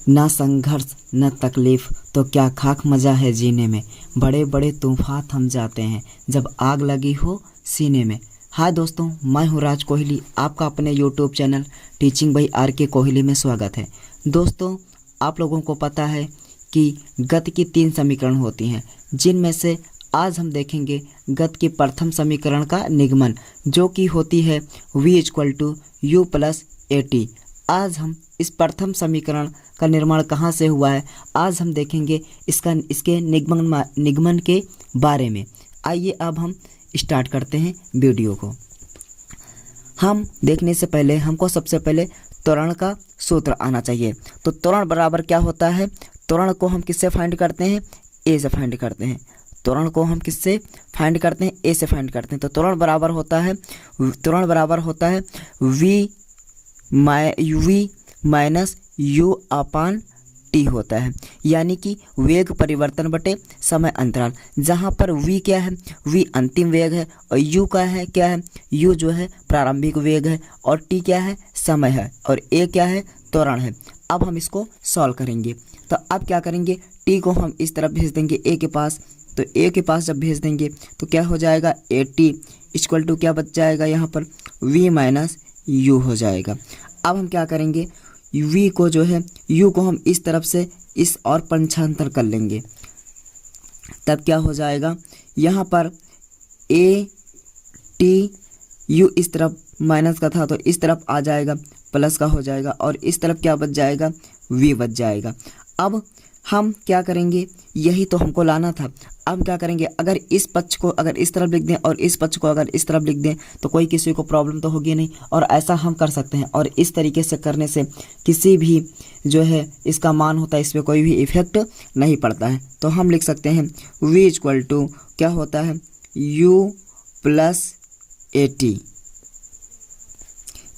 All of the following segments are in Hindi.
ना संघर्ष न तकलीफ तो क्या खाक मज़ा है जीने में, बड़े बड़े तूफान थम जाते हैं जब आग लगी हो सीने में। हाय दोस्तों, मैं हूँ राज कोहली, आपका अपने YouTube channel teaching bye RK Kohli में स्वागत है। दोस्तों, आप लोगों को पता है कि गति की 3 समीकरण होती हैं, जिनमें से आज हम देखेंगे गति के प्रथम समीकरण का निगमन, जो कि होती है v = u + at। आज हम इस प्रथम समीकरण का निर्माण कहाँ से हुआ है, आज हम देखेंगे इसके निगमन के बारे में। आइए अब हम स्टार्ट करते हैं वीडियो को। हम देखने से पहले हमको सबसे पहले त्वरण का सूत्र आना चाहिए। तो त्वरण बराबर क्या होता है? त्वरण को हम किससे फाइंड करते हैं? ए से फाइंड करते हैं। त्वरण को हम किससे फाइंड करते हैं? ए से फाइंड करते हैं। तो त्वरण बराबर होता है v - u/t होता है, यानी कि वेग परिवर्तन बटे समय अंतराल। जहाँ पर v क्या है? v अंतिम वेग है, और u का है क्या है? u जो है प्रारंभिक वेग है, और t क्या है? समय है, और a क्या है? त्वरण है। अब हम इसको सॉल्व करेंगे। तो अब क्या करेंगे? t को हम इस तरफ भेज देंगे a के पास। तो a के पास जब भेज देंगे तो क्या हो जाएगा? at = क्या बच जाएगा यहाँ पर? v - u हो जाएगा। अब हम क्या करेंगे? v को जो है u को हम इस तरफ से इस और पंचांतर कर लेंगे, तब क्या हो जाएगा? यहाँ पर at u इस तरफ माइनस का था तो इस तरफ आ जाएगा, प्लस का हो जाएगा, और इस तरफ क्या बच जाएगा? v बच जाएगा। अब हम क्या करेंगे? यही तो हमको लाना था। अब क्या करेंगे? अगर इस पक्ष को अगर इस तरफ लिख दें और इस पक्ष को अगर इस तरफ लिख दें तो कोई किसी को प्रॉब्लम तो होगी नहीं, और ऐसा हम कर सकते हैं। और इस तरीके से करने से किसी भी जो है इसका मान होता है, इस पर कोई भी इफेक्ट नहीं पड़ता है। तो हम लिख सकते हैं v = क्या होता है? u + at।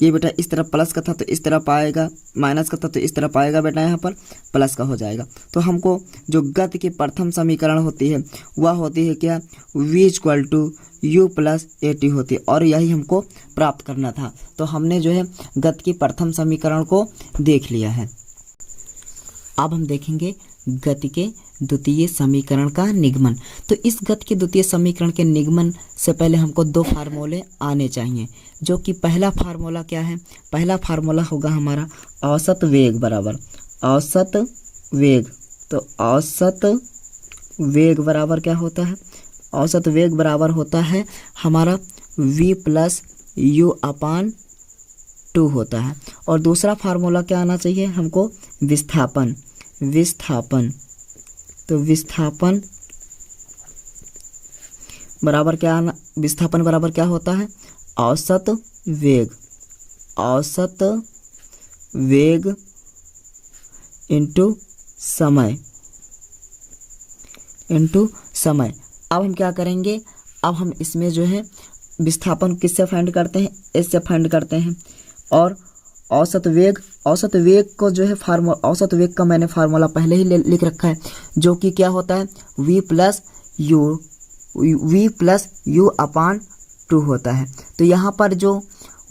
ये बेटा इस तरफ प्लस का था तो इस तरफ आएगा, माइनस का था तो इस तरफ आएगा बेटा, यहाँ पर प्लस का हो जाएगा। तो हमको जो गति की प्रथम समीकरण होती है वह होती है क्या? v = u + at होती है, और यही हमको प्राप्त करना था। तो हमने जो है गति की प्रथम समीकरण को देख लिया है। अब हम देखेंगे गति के द्वितीय समीकरण का निगमन। तो इस गति के द्वितीय समीकरण के निगमन से पहले हमको 2 फार्मूले आने चाहिए, जो कि पहला फार्मूला क्या है? पहला फार्मूला होगा हमारा औसत वेग बराबर औसत वेग। तो औसत वेग बराबर क्या होता है? औसत वेग बराबर होता है हमारा v + u/2 होता है। और दूसरा फार्मूला क्या आना चाहिए हमको? विस्थापन। तो विस्थापन बराबर क्या होता है? औसत वेग समय। अब हम क्या करेंगे? अब हम इसमें जो है विस्थापन किससे फाइंड करते हैं? इससे फाइंड करते हैं। और औसत वेग को जो है औसत वेग का मैंने फार्मूला पहले ही लिख रखा है, जो कि क्या होता है? v + u/2 होता है। तो यहाँ पर जो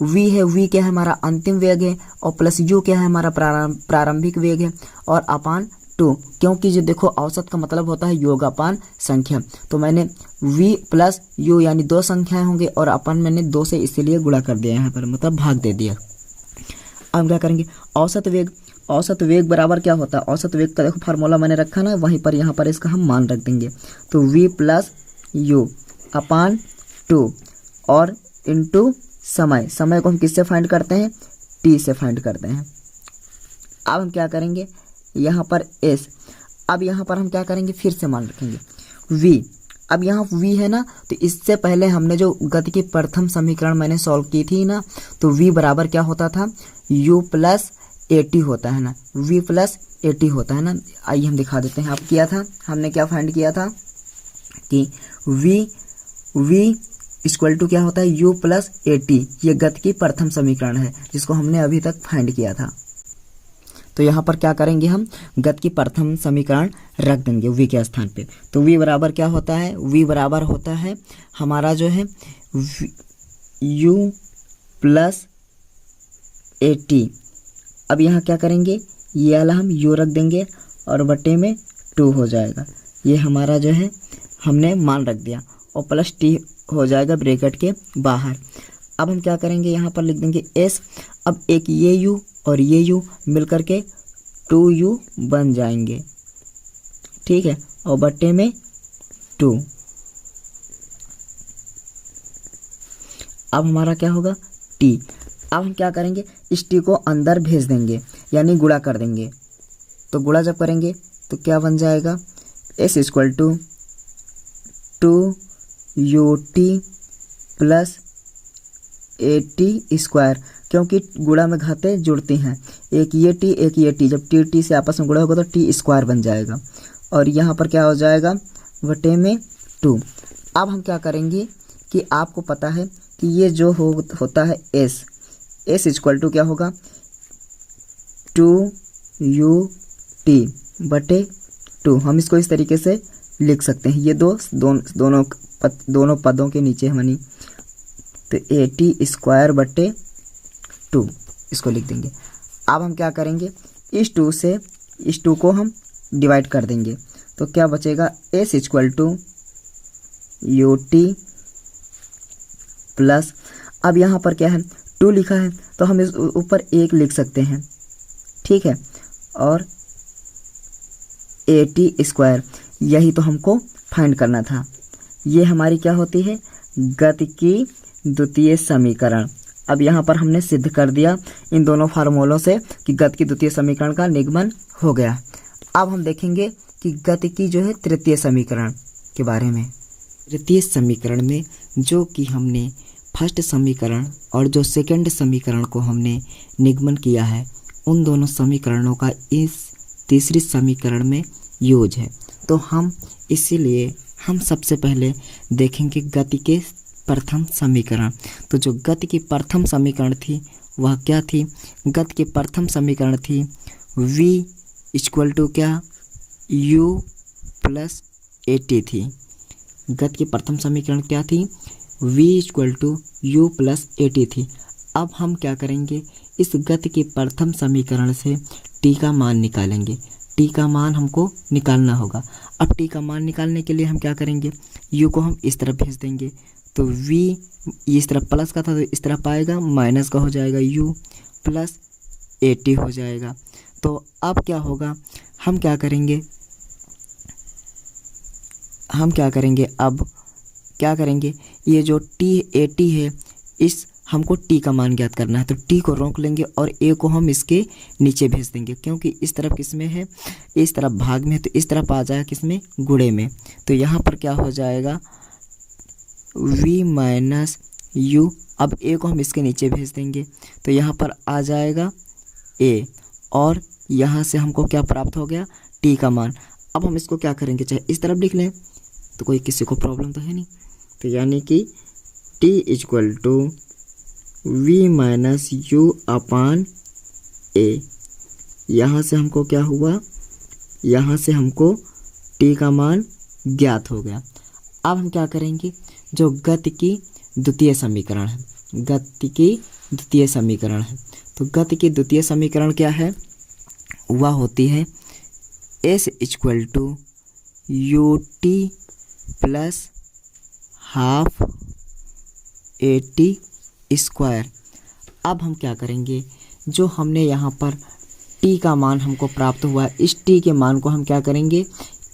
v है, v क्या है? हमारा अंतिम वेग है, और प्लस u क्या है? हमारा प्रारंभिक वेग है, और /2, क्योंकि जो देखो औसत का मतलब होता है योग संख्या। तो मैंने v + u यानी 2 संख्याएं होंगे, और अपन मैंने 2 से इसीलिए गुणा कर दिया, यहाँ पर मतलब भाग दे दिया। अब क्या करेंगे? औसत वेग बराबर क्या होता है? औसत वेग का देखो फार्मूला मैंने रखा ना, वहीं पर यहाँ पर इसका हम मान रख देंगे। तो v + u/2 और इंटू समय को हम किससे फाइंड करते हैं? t से फाइंड करते हैं। अब हम क्या करेंगे? यहाँ पर s। अब यहाँ पर हम क्या करेंगे? फिर से मान रखेंगे v। अब यहाँ v है ना, तो इससे पहले हमने जो गति की प्रथम समीकरण मैंने सॉल्व की थी ना, तो v बराबर क्या होता था? u + at होता है ना, v + at होता है ना। आइए हम दिखा देते हैं। हमने क्या फाइंड किया था कि v = क्या होता है? u + at। ये गति की प्रथम समीकरण है, जिसको हमने अभी तक फाइंड किया था। तो यहाँ पर क्या करेंगे? हम गति की प्रथम समीकरण रख देंगे v के स्थान पे। तो v बराबर क्या होता है? v बराबर होता है हमारा जो है u + 80। अब यहाँ क्या करेंगे, ये वाला हम u रख देंगे और बटे में 2 हो जाएगा। ये हमारा जो है हमने मान रख दिया और प्लस t हो जाएगा ब्रैकेट के बाहर। अब हम क्या करेंगे, यहाँ पर लिख देंगे s। अब एक ये u और ये u मिलकर के 2u बन जाएंगे, ठीक है, और बटे में 2। अब हमारा क्या होगा, t। अब हम क्या करेंगे, इस t को अंदर भेज देंगे यानी गुणा कर देंगे। तो गुणा जब करेंगे तो क्या बन जाएगा, s equal to 2ut plus 80 square, क्योंकि गुणा में घाते जुड़ती हैं, एक ये t, जब t से आपस में गुणा होगा तो t स्क्वायर बन जाएगा और यहाँ पर क्या हो जाएगा, बटे में 2। अब हम क्या करेंगे कि आपको पता है कि ये जो होता है s इक्वल टू क्या होगा, 2ut बटे 2। हम इसको इस तरीके से लिख सकते हैं, ये दोनों पदों के नीचे हमनी, तो 80 स्क्वायर बटे 2 इसको लिख देंगे। अब हम क्या करेंगे, इस 2 से इस 2 को हम डिवाइड कर देंगे तो क्या बचेगा, s equal to ut plus, अब यहाँ पर क्या है 2 लिखा है तो हम इस ऊपर 1 लिख सकते हैं, ठीक है, और 80 स्क्वायर, यही तो हमको फाइंड करना था। ये हमारी क्या होती है, गति की द्वितीय समीकरण। अब यहाँ पर हमने सिद्ध कर दिया इन दोनों फार्मूलों से कि गति की द्वितीय समीकरण का निगमन हो गया। अब हम देखेंगे कि गति की जो है तृतीय समीकरण के बारे में। तृतीय समीकरण में जो कि हमने फर्स्ट समीकरण और जो सेकंड समीकरण को हमने निगमन किया है, उन दोनों समीकरणों का इस तीसरी समीकरण में यूज है। तो हम इसीलिए हम सबसे पहले देखेंगे गति के प्रथम समीकरण। तो जो गति की प्रथम समीकरण थी वह क्या थी, गति की प्रथम समीकरण थी v इक्वल टू क्या, u प्लस 80 थी। गति की प्रथम समीकरण क्या थी, v equal to u plus 80 थी। अब हम क्या करेंगे, इस गति की प्रथम समीकरण से t का मान निकालेंगे। t का मान हमको निकालना होगा। अब t का मान निकालने के लिए हम क्या करेंगे, u को हम इस तरफ भेज देंगे तो v इस तरफ प्लस का था तो इस तरफ आएगा, माइनस का हो जाएगा u प्लस 80 हो जाएगा। तो अब क्या होगा, हम क्या करेंगे, अब क्या करेंगे, ये जो t80 है इस हमको t का मान ज्ञात करना है तो t को रोक लेंगे और a को हम इसके नीचे भेज देंगे, क्योंकि इस तरफ किसमें है, इस तरफ भाग में है तो इस तरफ आ जाएगा किसमें, गुणे में। तो यहाँ पर क्या हो जाएगा, v माइनस u। अब a को हम इसके नीचे भेज देंगे तो यहाँ पर आ जाएगा a और यहाँ से हमको क्या प्राप्त हो गया, t का मान। अब हम इसको क्या करेंगे, चाहे इस तरफ लिख लें तो कोई किसी को प्रॉब्लम तो है नहीं। तो यानी कि t equal to v minus u upon a। यहाँ से हमको क्या हुआ, यहाँ से हमको t का मान ज्ञात हो गया। अब हम क्या करेंगे, जो गति की द्वितीय समीकरण है, गति की द्वितीय समीकरण है, तो गति की द्वितीय समीकरण क्या है, वह होती है s equal to ut plus half 80 square. अब हम क्या करेंगे, जो हमने यहाँ पर t का मान हमको प्राप्त हुआ है, इस t के मान को हम क्या करेंगे,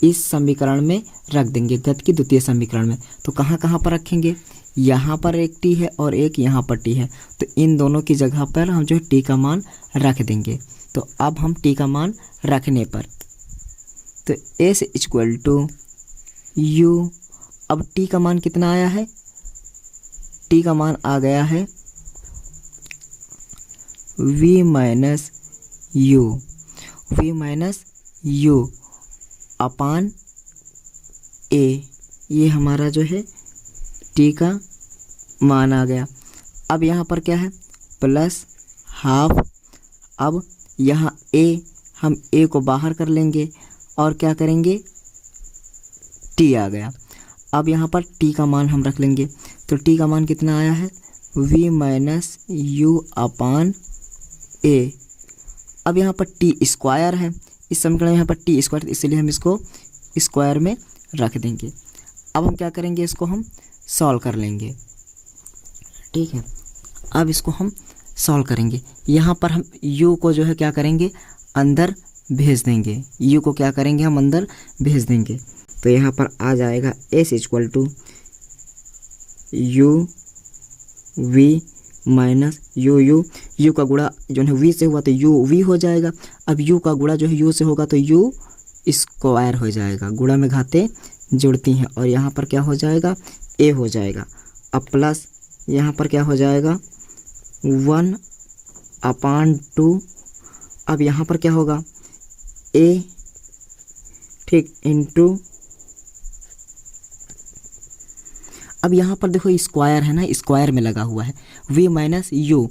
इस समीकरण में रख देंगे, गति की द्वितीय समीकरण में। तो कहाँ कहाँ पर रखेंगे, यहाँ पर एक t है और एक यहाँ पर t है, तो इन दोनों की जगह पर हम जो t का मान रख देंगे। तो अब हम t का मान रखने पर तो s इक्वल टू u, अब t का मान कितना आया है, t का मान आ गया है v minus u upon a। ये हमारा जो है t का मान आ गया। अब यहाँ पर क्या है, प्लस हाफ। अब यहाँ a, हम a को बाहर कर लेंगे और क्या करेंगे, t आ गया। अब यहाँ पर t का मान हम रख लेंगे तो t का मान कितना आया है, v माइनस u अपान ए। अब यहाँ पर टी स्क्वायर है, इस समीकरण में यहाँ पर टी स्क्वायर, इसलिए हम इसको स्क्वायर में रख देंगे। अब हम क्या करेंगे, इसको हम सॉल्व कर लेंगे। ठीक है, अब इसको हम सॉल्व करेंगे। यहाँ पर हम u को जो है क्या करेंगे, अंदर भेज देंगे। u को क्या करेंगे, हम अंदर भेज देंगे। तो यहाँ पर आ जाएगा s equal to u v minus u का गुणा जो है v से हुआ तो u v हो जाएगा। अब u का गुणा जो है u से होगा तो u स्क्वायर हो जाएगा। गुणा में घाते जुड़ती हैं और यहाँ पर क्या हो जाएगा, a हो जाएगा। अब प्लस यहाँ पर क्या हो जाएगा 1/2। अब यहाँ पर क्या होगा a, ठीक, इंटू, अब यहाँ पर देखो स्क्वायर है ना, स्क्वायर में लगा हुआ है v माइनस u,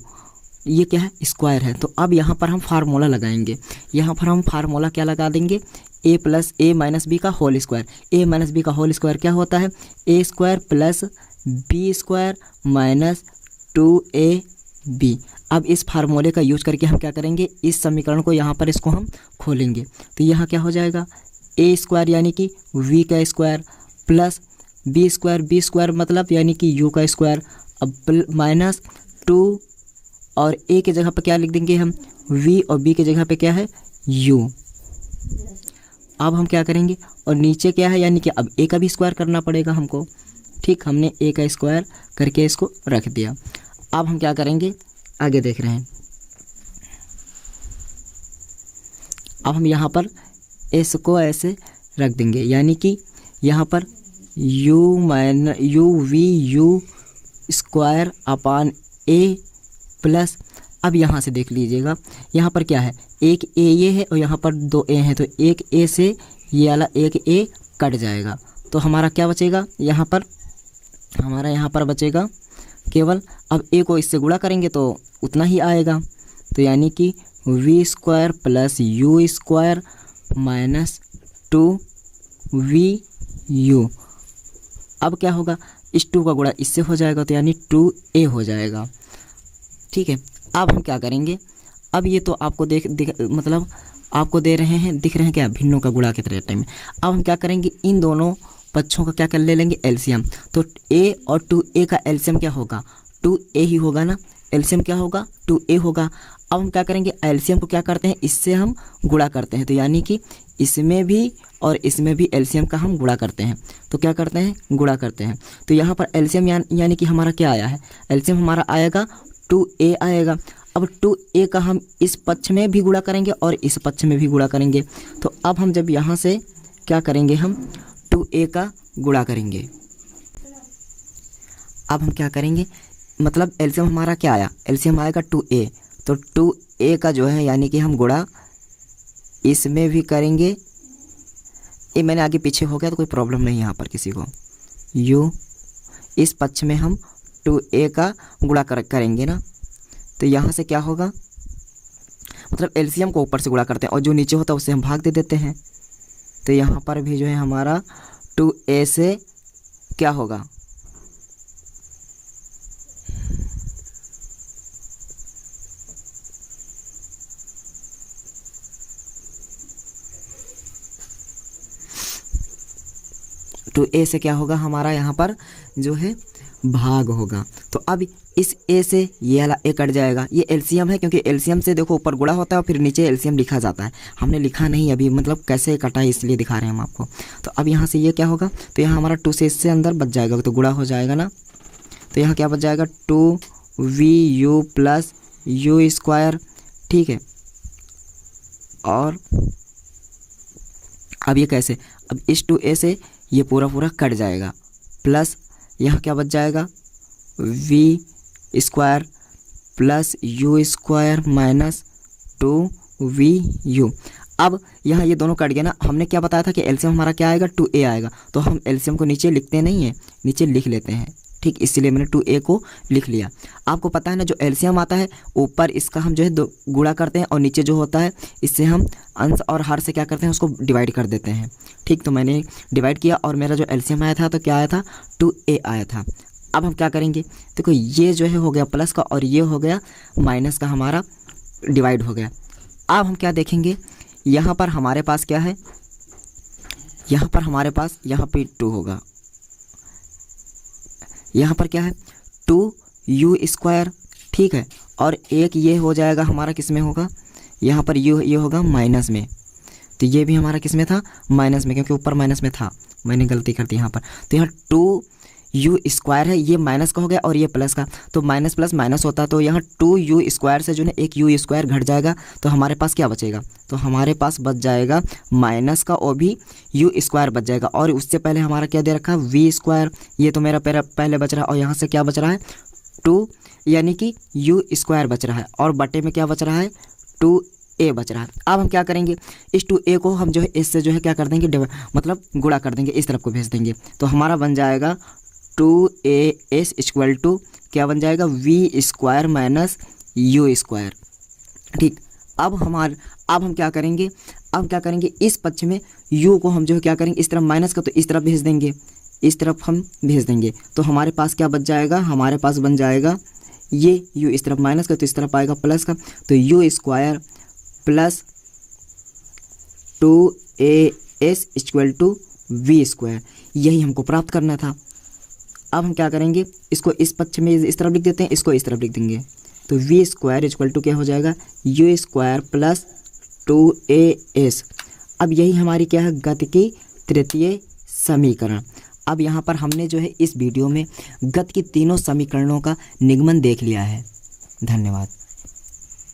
ये क्या है, स्क्वायर है। तो अब यहाँ पर हम फार्मूला लगाएंगे। यहाँ पर हम फार्मूला क्या लगा देंगे, a plus a minus B का whole square. a minus B का होल स्क्वायर क्या होता है, a square plus B square minus 2ab। अब इस फार्मूले का यूज करके हम क्या करेंगे, इस समीकरण को यहाँ पर इसको हम खोलेंगे। तो यहाँ क्या हो जाएगा, a स्क्वायर यानी कि v का स्क्वायर प्लस बी स्क्वायर मतलब यानी कि u का स्क्वायर, अब माइनस 2 और a की जगह पर क्या लिख देंगे हम, v, और b की जगह पे क्या है, u। अब हम क्या करेंगे, और नीचे क्या है, यानी कि अब a का भी स्क्वायर करना पड़ेगा हमको। ठीक, हमने a का स्क्वायर करके इसको रख दिया। अब हम क्या करेंगे, आगे देख रहे हैं। अब हम यहाँ पर s को ऐसे रख देंगे, यानी कि यहाँ पर u minus u square upon a plus, अब यहाँ से देख लीजिएगा, यहाँ पर क्या है, एक a ये है और यहाँ पर 2 a हैं, तो एक a से ये वाला एक a कट जाएगा। तो हमारा क्या बचेगा, यहाँ पर हमारा यहाँ पर बचेगा केवल, अब a को इससे गुणा करेंगे तो उतना ही आएगा। तो यानी कि v square plus u square minus 2vu। अब क्या होगा, इस 2 का गुणा इससे हो जाएगा तो यानी 2a हो जाएगा। ठीक है, अब हम क्या करेंगे, अब ये तो आपको मतलब आपको दे रहे हैं, दिख रहे हैं क्या, भिन्नों का गुणा के तरह में। अब हम क्या करेंगे, इन दोनों पक्षों का क्या कर ले लेंगे, एलसीएम। तो a और 2a का एलसीएम क्या होगा, 2a ही होगा ना, एलसीएम क्या होगा, 2a होगा। अब हम क्या करेंगे, एलसीएम को क्या करते हैं, इससे हम गुणा करते हैं। तो यानी कि इसमें भी और इसमें भी एलसीएम का हम गुणा करते हैं। तो क्या करते हैं, गुणा करते हैं। तो यहाँ पर एलसीएम यानी कि हमारा क्या आया है, एलसीएम हमारा आएगा 2a आएगा। अब 2a का हम इस पक्ष में भी गुणा करेंगे और इस पक्ष में भी गुणा करेंगे। तो अब हम जब यहाँ से क्या करेंगे, हम 2a का गुणा करेंगे। अब हम क्या करेंगे, मतलब एलसीएम हमारा क्या आया, एलसीएम आएगा 2a। तो 2a का जो है यानी कि हम गुणा इसमें भी करेंगे। ये मैंने आगे पीछे हो गया तो कोई प्रॉब्लम नहीं यहाँ पर किसी को। u इस पक्ष में हम 2a का गुणा करेंगे ना, तो यहाँ से क्या होगा, मतलब एलसीएम को ऊपर से गुणा करते हैं और जो नीचे होता है उससे हम भाग दे देते हैं। तो यहाँ पर भी जो है हमारा 2a से क्या होगा, तो a से क्या होगा, हमारा यहाँ पर जो है भाग होगा। तो अब इस a से ये वाला a कट जाएगा। ये एलसीएम है, क्योंकि एलसीएम से देखो ऊपर गुणा होता है और फिर नीचे एलसीएम लिखा जाता है। हमने लिखा नहीं अभी, मतलब कैसे कटा है इसलिए दिखा रहे हैं हम आपको। तो अब यहाँ से ये क्या होगा, तो यहाँ हमारा 2 से इससे अंदर बच जाएगा, तो गुणा हो जाएगा ना। तो यहाँ क्या बच जाएगा, 2vu प्लस u स्क्वायर। ठीक है, और अब ये कैसे, अब इस 2a से ये पूरा कट जाएगा, प्लस यहाँ क्या बच जाएगा, v square plus u square minus 2vu। अब यहाँ ये दोनों कट गया ना। हमने क्या बताया था कि एलसीएम हमारा क्या आएगा, 2a आएगा। तो हम एलसीएम को नीचे लिखते नहीं हैं, नीचे लिख लेते हैं। ठीक, इसलिए मैंने 2a को लिख लिया। आपको पता है ना, जो एलसीएम आता है ऊपर इसका हम जो है गुणा करते हैं और नीचे जो होता है इससे हम अंश और हर से क्या करते हैं, उसको डिवाइड कर देते हैं। ठीक, तो मैंने डिवाइड किया और मेरा जो एलसीएम आया था तो क्या आया था, 2a आया था। अब हम क्या करेंगे, देखो ये जो है हो गया प्लस का और ये हो गया माइनस का हमारा डिवाइड हो गया। अब हम क्या देखेंगे, यहाँ पर हमारे पास क्या है, यहाँ पर हमारे पास यहाँ पे 2 होगा, यहाँ पर क्या है 2u², ठीक है। और एक ये हो जाएगा हमारा किस में होगा, यहाँ पर ये होगा माइनस में, तो ये भी हमारा किस में था, माइनस में, क्योंकि ऊपर माइनस में था, मैंने गलती कर दी यहाँ पर। तो यहाँ 2u² है, ये माइनस का हो गया और ये प्लस का, तो माइनस प्लस माइनस होता है, तो यहाँ 2u² से जो है एक u² घट जाएगा, तो हमारे पास क्या बचेगा, तो हमारे पास बच जाएगा माइनस का और भी u² बच जाएगा। और उससे पहले हमारा क्या दे रखा है v², ये तो मेरा पहले बच रहा है, और यहाँ से क्या बच रहा है 2, यानी कि u² बच रहा है, और बटे में क्या बच रहा है 2a बच रहा है। अब हम क्या करेंगे, इस 2a को हम जो है इससे जो है क्या कर देंगे, मतलब गुणा कर देंगे, इस तरफ को भेज देंगे, तो हमारा बन जाएगा 2as इक्वल टू क्या बन जाएगा v² माइनस u², ठीक। अब हम क्या करेंगे, इस पक्ष में u को हम जो है क्या करेंगे, इस तरफ माइनस का तो इस तरफ भेज देंगे, इस तरफ हम भेज देंगे, तो हमारे पास क्या बच जाएगा, हमारे पास बन जाएगा ये u इस तरफ माइनस का तो इस तरफ आएगा प्लस का, तो u² plus 2as equal to v², यही हमको प्राप्त करना था। अब हम क्या करेंगे, इसको इस पक्ष में इस तरफ लिख देते हैं, इसको इस तरफ लिख देंगे, तो v² इक्वल टू क्या हो जाएगा u² प्लस 2as। अब यही हमारी क्या है, गति की तृतीय समीकरण। अब यहाँ पर हमने जो है इस वीडियो में गति की तीनों समीकरणों का निगमन देख लिया है। धन्यवाद।